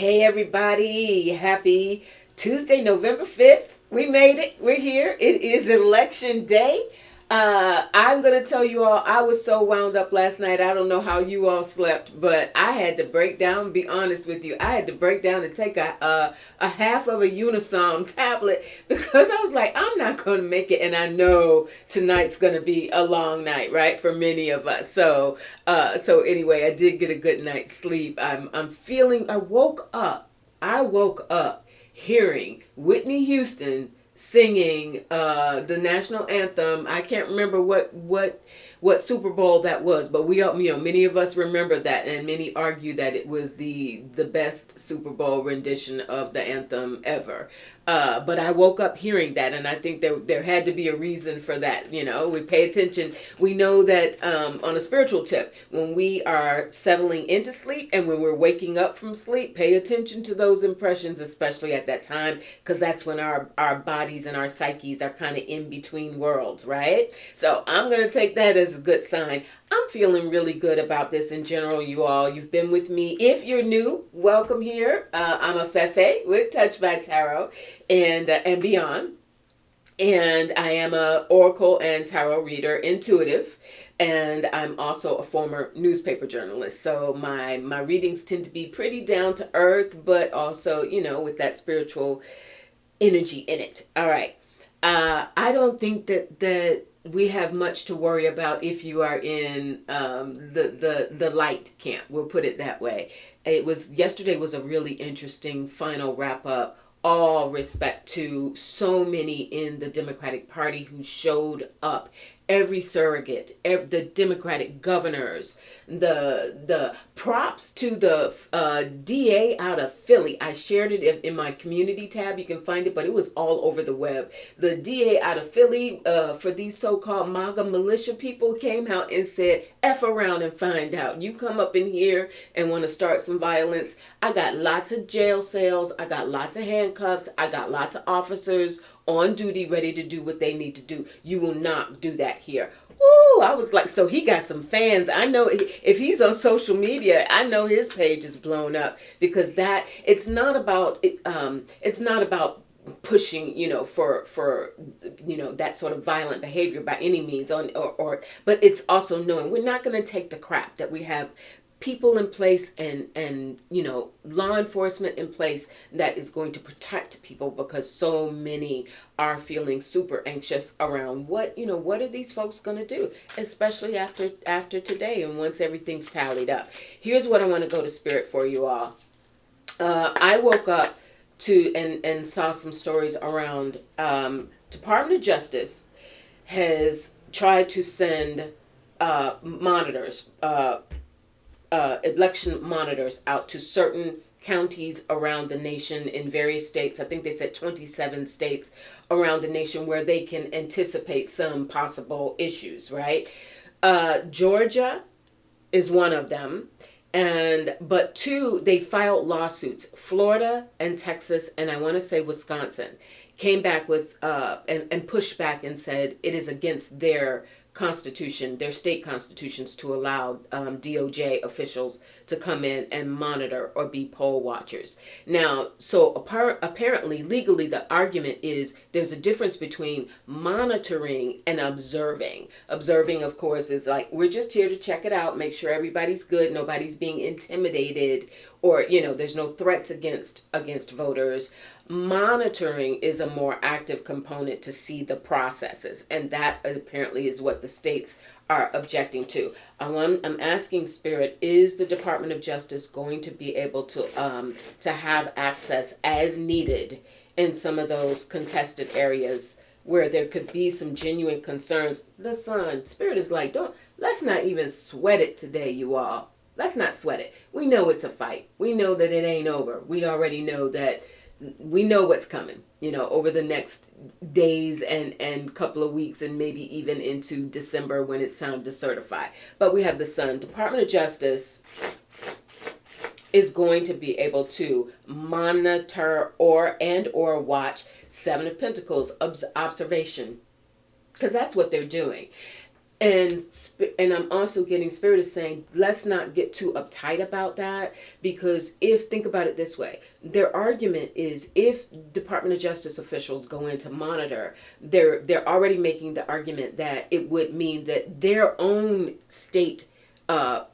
Hey everybody, happy Tuesday, November 5th. We made it. We're here. It is election day. I'm going to tell you all, I was so wound up last night. I don't know how you all slept, but I had to break down, be honest with you. I had to break down and take a half of a Unisom tablet because I was like, I'm not going to make it. And I know tonight's going to be a long night, right? For many of us. So anyway, I did get a good night's sleep. I woke up hearing Whitney Houston singing the national anthem. I can't remember what Super Bowl that was, but we all, many of us remember that, and many argue that it was the best Super Bowl rendition of the anthem ever. But I woke up hearing that, and I think there had to be a reason for that. We pay attention. We know that on a spiritual tip, when we are settling into sleep and when we're waking up from sleep, pay attention to those impressions, especially at that time, because that's when our bodies and our psyches are kind of in between worlds, right? So I'm going to take that as a good sign. I'm feeling really good about this in general, you all. You've been with me. If you're new, welcome here. I'm Afefe with Touch by Tarot and beyond. And I am a oracle and tarot reader, intuitive, and I'm also a former newspaper journalist. So my readings tend to be pretty down to earth, but also, with that spiritual energy in it. All right. I don't think that we have much to worry about if you are in the light camp. We'll put it that way. Yesterday was a really interesting final wrap up. All respect to so many in the Democratic Party who showed up. Every surrogate, the Democratic governors, the props to the DA out of Philly. I shared it in my community tab. You can find it, but it was all over the web. The DA out of Philly, for these so-called MAGA militia people, came out and said, F around and find out. You come up in here and want to start some violence. I got lots of jail cells. I got lots of handcuffs. I got lots of officers on duty, ready to do what they need to do. You will not do that here. Ooh, I was like, so he got some fans. I know if he's on social media, I know his page is blown up because it's not about pushing, for that sort of violent behavior by any means but it's also knowing we're not going to take the crap that we have people in place and law enforcement in place that is going to protect people, because so many are feeling super anxious around what are these folks going to do, especially after today and once everything's tallied up. Here's what I want to go to Spirit for you all. I woke up to and saw some stories around Department of Justice has tried to send monitors, election monitors out to certain counties around the nation in various states. I think they said 27 states around the nation where they can anticipate some possible issues, right? Georgia is one of them. But two, they filed lawsuits. Florida and Texas, and I want to say Wisconsin, came back with and pushed back and said it is against their constitution, their state constitutions, to allow DOJ officials to come in and monitor or be poll watchers. Now, so apparently legally the argument is there's a difference between monitoring and observing. Observing, of course, is like, we're just here to check it out, make sure everybody's good, nobody's being intimidated, or there's no threats against voters. Monitoring is a more active component to see the processes, and that apparently is what the states are objecting to. I'm asking Spirit, is the Department of Justice going to be able to have access as needed in some of those contested areas where there could be some genuine concerns? The Sun, Spirit is like, let's not even sweat it today, you all. Let's not sweat it. We know it's a fight. We know that it ain't over. We already know that. We know what's coming, over the next days and couple of weeks, and maybe even into December when it's time to certify. But we have the Sun. Department of Justice is going to be able to monitor or watch Seven of Pentacles observation, because that's what they're doing. And I'm also getting Spirit is saying, let's not get too uptight about that, because think about it this way, their argument is, if Department of Justice officials go in to monitor, they're already making the argument that it would mean that their own state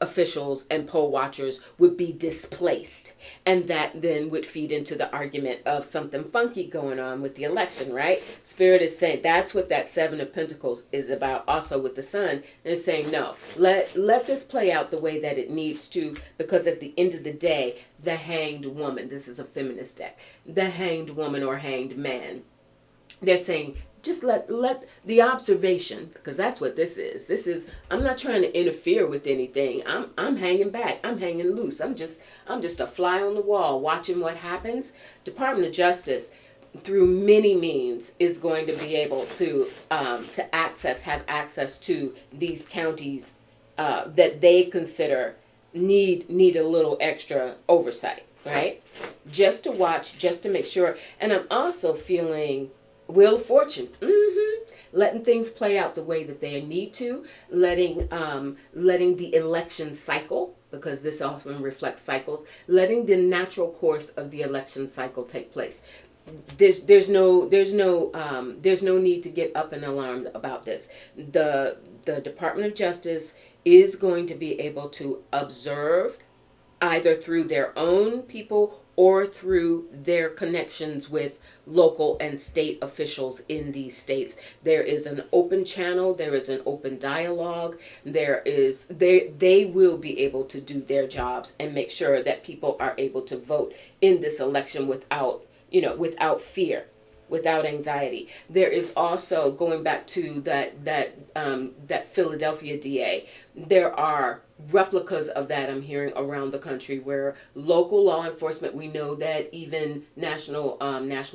officials and poll watchers would be displaced, and that then would feed into the argument of something funky going on with the election, right? Spirit is saying that's what that Seven of Pentacles is about, also with the Sun. And it's saying, no, let this play out the way that it needs to, because at the end of the day, the Hanged Woman, this is a feminist deck, the Hanged Woman or Hanged Man, they're saying, just let the observation, because that's what this is. This is, I'm not trying to interfere with anything. I'm hanging back. I'm hanging loose. I'm just a fly on the wall watching what happens. Department of Justice, through many means, is going to be able to have access to these counties that they consider need a little extra oversight, right? Just to watch, just to make sure. And I'm also feeling Wheel of Fortune, letting things play out the way that they need to, letting the election cycle, because this often reflects cycles, letting the natural course of the election cycle take place. There's no need to get up and alarmed about this. The Department of Justice is going to be able to observe, either through their own people or through their connections with local and state officials in these states. There is an open channel, there is an open dialogue, they will be able to do their jobs and make sure that people are able to vote in this election without fear, without anxiety. There is also, going back to that Philadelphia DA, there are replicas of that I'm hearing around the country, where local law enforcement, we know that even National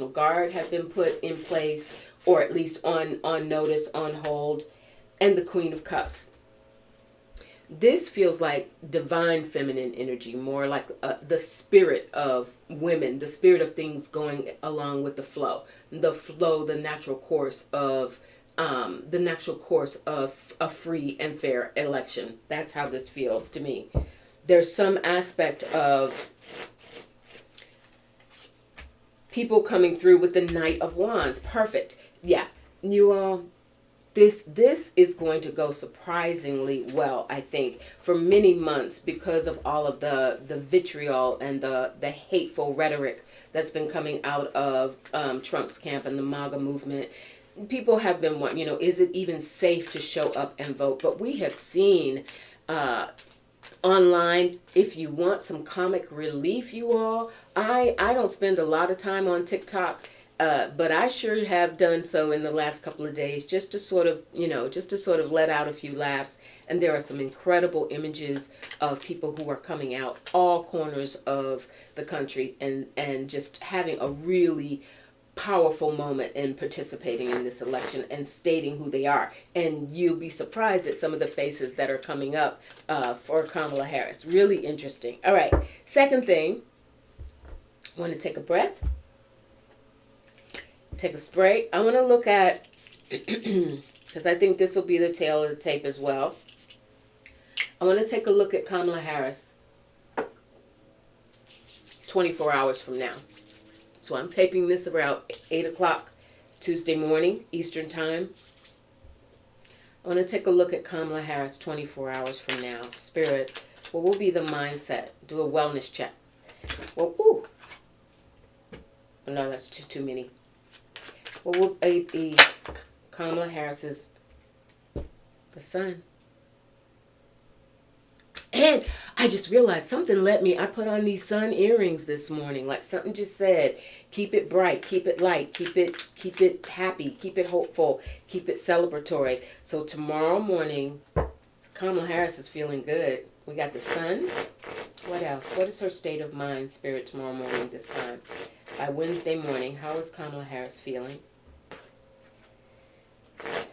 Guard have been put in place, or at least on notice, on hold, and the Queen of Cups. This feels like divine feminine energy, more like the spirit of women, the spirit of things going along with the flow, the natural course of a free and fair election. That's how this feels to me. There's some aspect of people coming through with the Knight of Wands. Perfect. Yeah, you all. This is going to go surprisingly well, I think, for many months, because of all of the vitriol and the hateful rhetoric that's been coming out of Trump's camp and the MAGA movement. People have been wondering, is it even safe to show up and vote? But we have seen online, if you want some comic relief, you all, I don't spend a lot of time on TikTok. But I sure have done so in the last couple of days, just to sort of let out a few laughs. And there are some incredible images of people who are coming out all corners of the country and just having a really powerful moment in participating in this election and stating who they are. And you'll be surprised at some of the faces that are coming up for Kamala Harris. Really interesting. All right. Second thing, I want to take a breath. Take a spray. I want to look at, because I think this will be the tail of the tape as well. I want to take a look at Kamala Harris 24 hours from now. So I'm taping this around 8 o'clock Tuesday morning, Eastern Time. I want to take a look at Kamala Harris 24 hours from now. Spirit, what will be the mindset? Do a wellness check. Well, ooh. Oh, no, that's too many. What will be Kamala Harris's, the Sun? And I just realized something I put on these sun earrings this morning. Like something just said, keep it bright, keep it light, keep it happy, keep it hopeful, keep it celebratory. So tomorrow morning, Kamala Harris is feeling good. We got the Sun. What else? What is her state of mind, Spirit, tomorrow morning this time? By Wednesday morning, how is Kamala Harris feeling?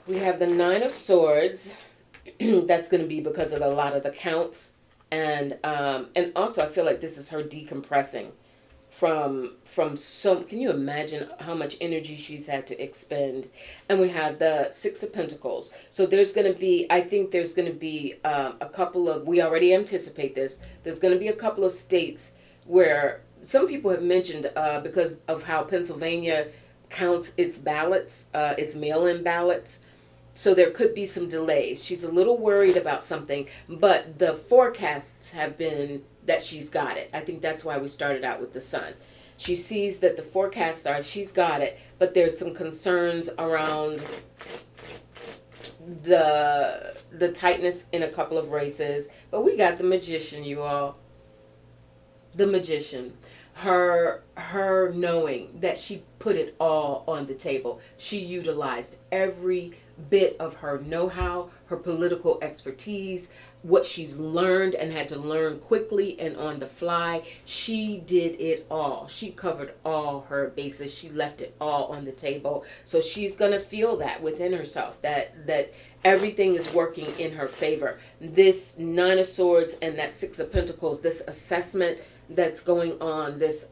We have the Nine of Swords. That's going to be because of a lot of the counts. And also I feel like this is her decompressing from can you imagine how much energy she's had to expend? And we have the Six of Pentacles. So there's going to be, I think there's going to be a couple of, we already anticipate this, there's going to be a couple of states where some people have mentioned, because of how Pennsylvania counts its ballots, its mail-in ballots. So there could be some delays. She's a little worried about something, but the forecasts have been that she's got it. I think that's why we started out with the sun. She sees that the forecasts are she's got it, but there's some concerns around the tightness in a couple of races. But we got the Magician, you all. The Magician. Her knowing that she put it all on the table. She utilized every bit of her know-how, her political expertise, what she's learned and had to learn quickly and on the fly. She did it all. She covered all her bases. She left it all on the table. So she's going to feel that within herself, that everything is working in her favor. This Nine of Swords and that Six of Pentacles, this assessment that's going on, this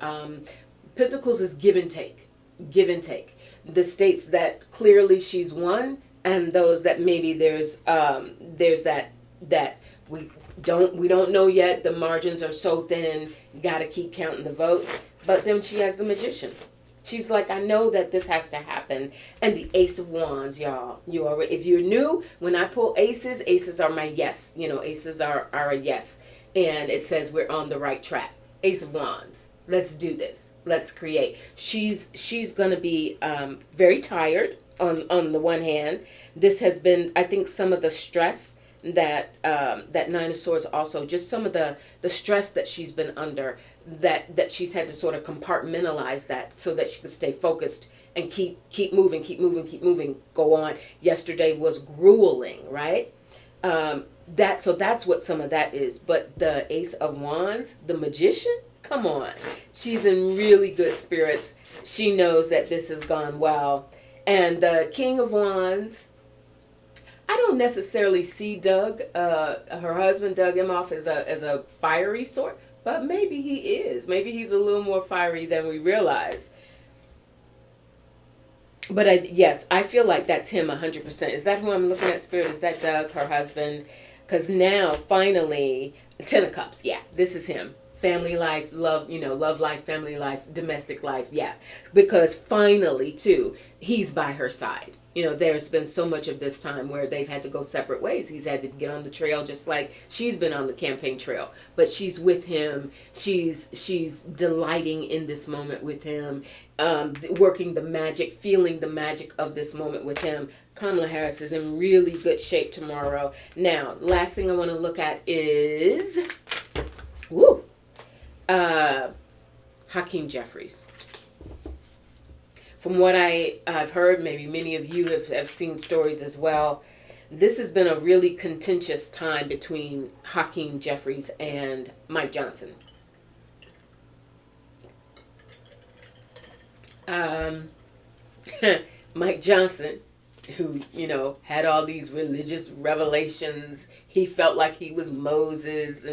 Pentacles is give and take. Give and take. The states that clearly she's won, and those that maybe there's that we don't know yet. The margins are so thin. Got to keep counting the votes. But then she has the Magician. She's like, I know that this has to happen. And the Ace of Wands, y'all. You already, if you're new, when I pull aces are my yes. You know, aces are a yes. And it says we're on the right track. Ace of Wands. Let's do this. Let's create. She's going to be very tired on the one hand. This has been, I think, some of the stress that Nine of Swords also, just some of the stress that she's been under, that she's had to sort of compartmentalize that so that she can stay focused and keep moving, go on. Yesterday was grueling, right? That's what some of that is. But the Ace of Wands, the Magician, come on. She's in really good spirits. She knows that this has gone well. And the King of Wands, I don't necessarily see Doug, her husband, Doug Emhoff, as a fiery sort, but maybe he is. Maybe he's a little more fiery than we realize. But I feel like that's him 100%. Is that who I'm looking at, Spirit? Is that Doug, her husband? Because now, finally, 10 of Cups. Yeah, this is him. Family life, love, love life, family life, domestic life. Yeah, because finally, too, he's by her side. There's been so much of this time where they've had to go separate ways. He's had to get on the trail just like she's been on the campaign trail. But she's with him. She's delighting in this moment with him, working the magic, feeling the magic of this moment with him. Kamala Harris is in really good shape tomorrow. Now, last thing I want to look at is Hakim Jeffries. From what I've heard, maybe many of you have seen stories as well, this has been a really contentious time between Hakim Jeffries and Mike Johnson. Mike Johnson, who, had all these religious revelations. He felt like he was Moses.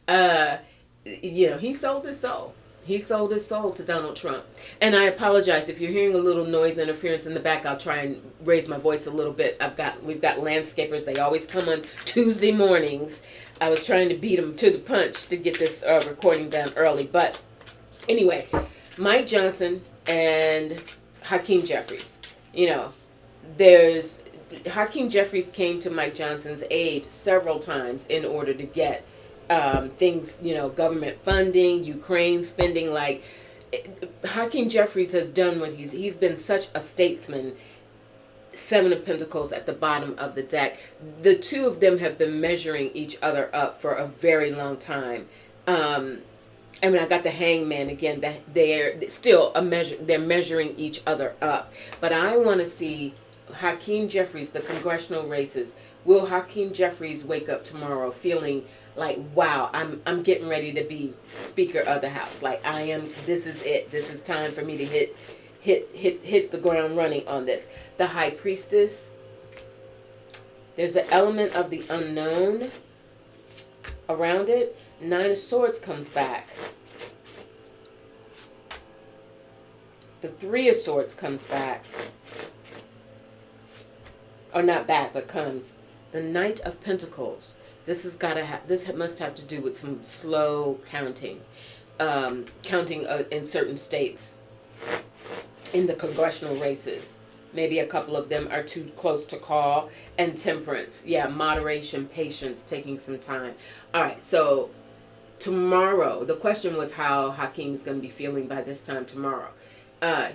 And he sold his soul. He sold his soul to Donald Trump. And I apologize if you're hearing a little noise interference in the back. I'll try and raise my voice a little bit. We've got landscapers. They always come on Tuesday mornings. I was trying to beat them to the punch to get this recording done early. But anyway, Mike Johnson and Hakim Jeffries. Hakim Jeffries came to Mike Johnson's aid several times in order to get things, government funding, Ukraine spending. Like, Hakim Jeffries has done what he's been such a statesman. Seven of Pentacles at the bottom of the deck. The two of them have been measuring each other up for a very long time. I got the Hangman again. That they're still they're measuring each other up. But I want to see Hakim Jeffries, the congressional races. Will Hakim Jeffries wake up tomorrow feeling like, wow, I'm getting ready to be Speaker of the House. Like, I am. This is it. This is time for me to hit the ground running on this. The High Priestess. There's an element of the unknown around it. Nine of Swords comes back. The Three of Swords comes back. Or not back, but comes. The Knight of Pentacles. This has got to have. This must have to do with some slow counting, counting in certain states, in the congressional races. Maybe a couple of them are too close to call. And Temperance, yeah, moderation, patience, taking some time. All right, so tomorrow, the question was how Hakim's going to be feeling by this time tomorrow.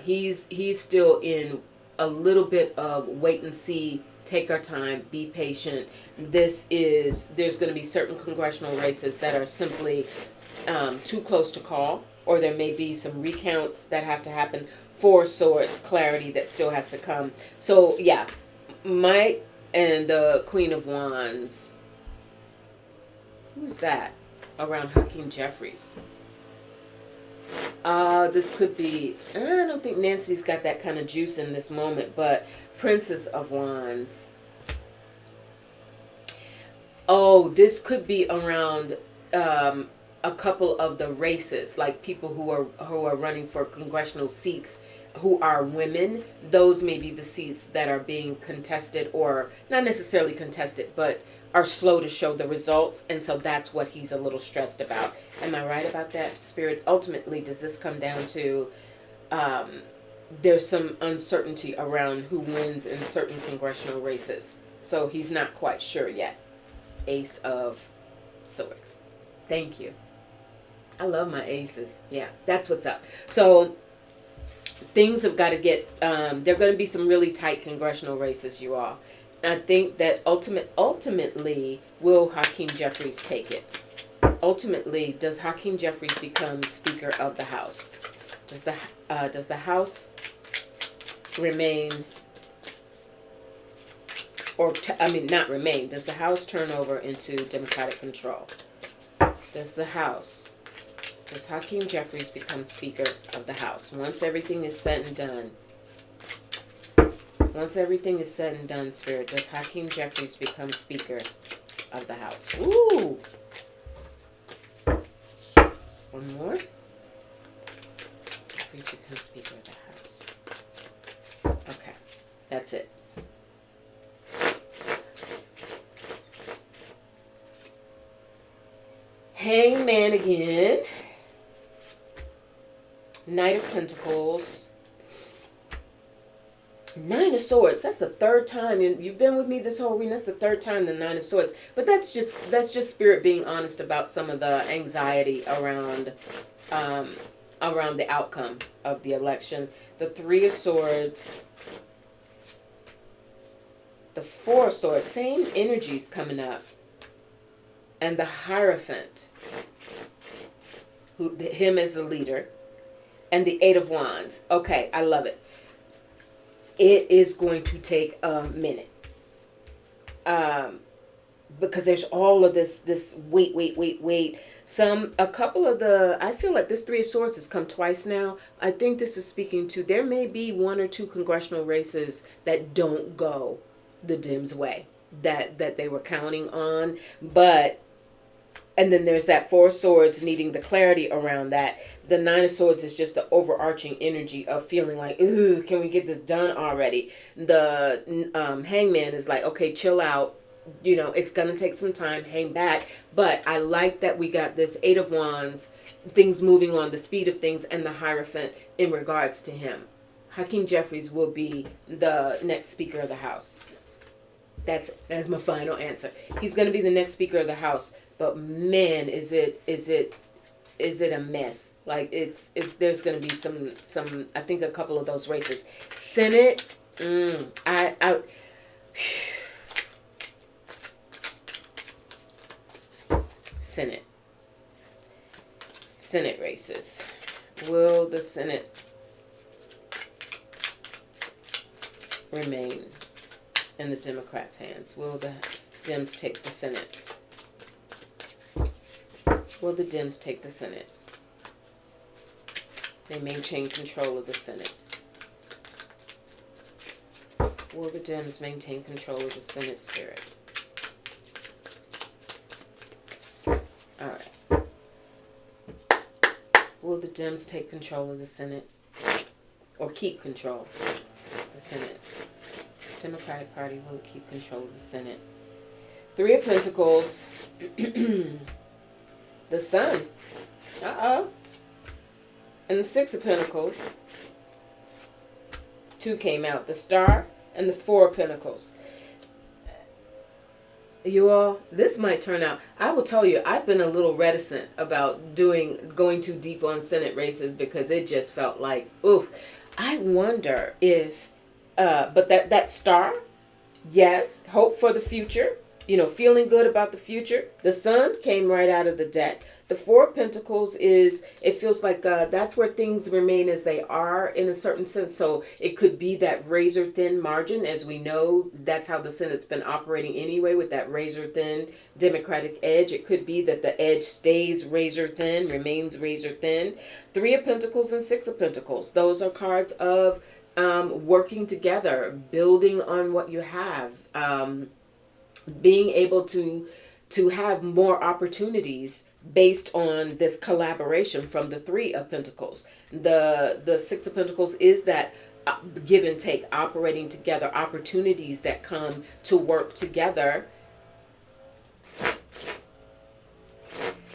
He's still in a little bit of wait and see. Take our time, be patient. There's going to be certain congressional races that are simply too close to call, or there may be some recounts that have to happen. Four Swords, clarity that still has to come. So yeah, Mike and the Queen of Wands. Who's that around Hakim Jeffries? This could be, I don't think Nancy's got that kind of juice in this moment, but Princess of Wands. Oh, this could be around a couple of the races, like people who are running for congressional seats who are women. Those may be the seats that are being contested, or not necessarily contested, but are slow to show the results, and so that's what he's a little stressed about. Am I right about that, Spirit? Ultimately, does this come down to there's some uncertainty around who wins in certain congressional races, so he's not quite sure yet. Ace of Swords. Thank you. I love my aces. Yeah, that's what's up. So things have got to get, there are going to be some really tight congressional races, you all. I think that ultimately, will Hakim Jeffries take it? Ultimately, does Hakim Jeffries become Speaker of the House? Does the House remain, or not remain? Does the House turn over into Democratic control? Does Hakim Jeffries become Speaker of the House once everything is said and done? Once everything is said and done, Spirit, does Hakim Jeffries become Speaker of the House? Ooh. One more. Jeffries becomes Speaker of the House. Okay. That's it. Hangman again. Knight of Pentacles. Nine of Swords. That's the third time, and you've been with me this whole week. That's the third time the Nine of Swords. But that's just Spirit being honest about some of the anxiety around the outcome of the election. The Three of Swords. The Four of Swords. Same energies coming up. And the Hierophant. Him as the leader. And the Eight of Wands. Okay, I love it. It is going to take a minute. Because there's all of this wait. A couple of I feel like this Three of Swords has come twice now. I think this is speaking to, there may be one or two congressional races that don't go the Dems' way that they were counting on. And then there's that Four of Swords needing the clarity around that. The Nine of Swords is just the overarching energy of feeling like, ooh, can we get this done already? The Hangman is like, okay, chill out. You know, it's going to take some time. Hang back. But I like that we got this Eight of Wands, things moving on, the speed of things, and the Hierophant in regards to him. Hakim Jeffries will be the next Speaker of the House. That's my final answer. He's going to be the next Speaker of the House. But man, is it a mess? Like there's going to be some. I think a couple of those races. Senate. Senate races. Will the Senate remain in the Democrats' hands? Will the Dems take the Senate? Will the Dems take the Senate? They maintain control of the Senate. Will the Dems maintain control of the Senate, Spirit? All right. Will the Dems take control of the Senate? or keep control of the Senate. Democratic Party will keep control of the Senate. Three of Pentacles. The Sun. Uh-oh. And the Six of Pentacles. Two came out. The Star and the Four of Pentacles. You all, this might turn out. I will tell you, I've been a little reticent about going too deep on Senate races because it just felt like, ooh, I wonder if, but that Star, yes, hope for the future, feeling good about the future. The Sun came right out of the deck. The Four of Pentacles is, it feels like that's where things remain as they are in a certain sense. So it could be that razor thin margin. As we know, that's how the Senate's been operating anyway, with that razor thin Democratic edge. It could be that the edge stays razor thin, remains razor thin. Three of Pentacles and Six of Pentacles. Those are cards of working together, building on what you have, being able to have more opportunities based on this collaboration from the Three of Pentacles. The Six of Pentacles is that give and take, operating together, opportunities that come to work together.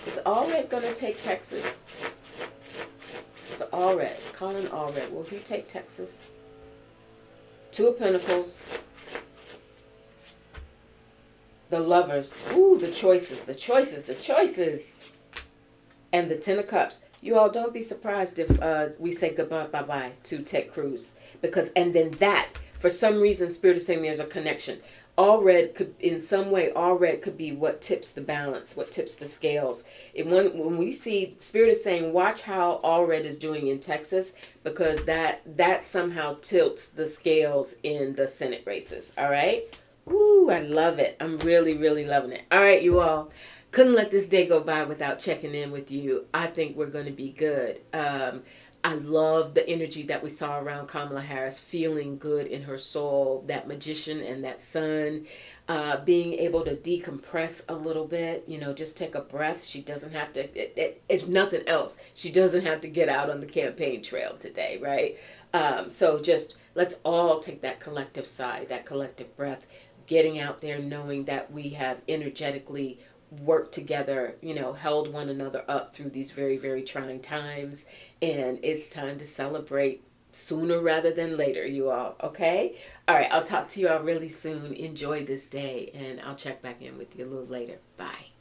Is Allred going to take Texas? So Allred, Colin Allred, will he take Texas? Two of Pentacles. The Lovers. Ooh, the choices, the choices, the choices. And the Ten of Cups. You all, don't be surprised if we say bye-bye to Ted Cruz. Because, and then that, for some reason, Spirit is saying there's a connection. Allred could, in some way, Allred could be what tips the balance, what tips the scales. And when we see, Spirit is saying, watch how Allred is doing in Texas, because that somehow tilts the scales in the Senate races. All right? Ooh, I love it. I'm really, really loving it. All right, you all. Couldn't let this day go by without checking in with you. I think we're going to be good. I love the energy that we saw around Kamala Harris, feeling good in her soul, that magician and that sun, being able to decompress a little bit, just take a breath. She doesn't have to, if nothing else, she doesn't have to get out on the campaign trail today, right? So just let's all take that collective sigh, that collective breath, getting out there, knowing that we have energetically worked together, held one another up through these very, very trying times. And it's time to celebrate sooner rather than later, you all. Okay? All right. I'll talk to you all really soon. Enjoy this day, and I'll check back in with you a little later. Bye.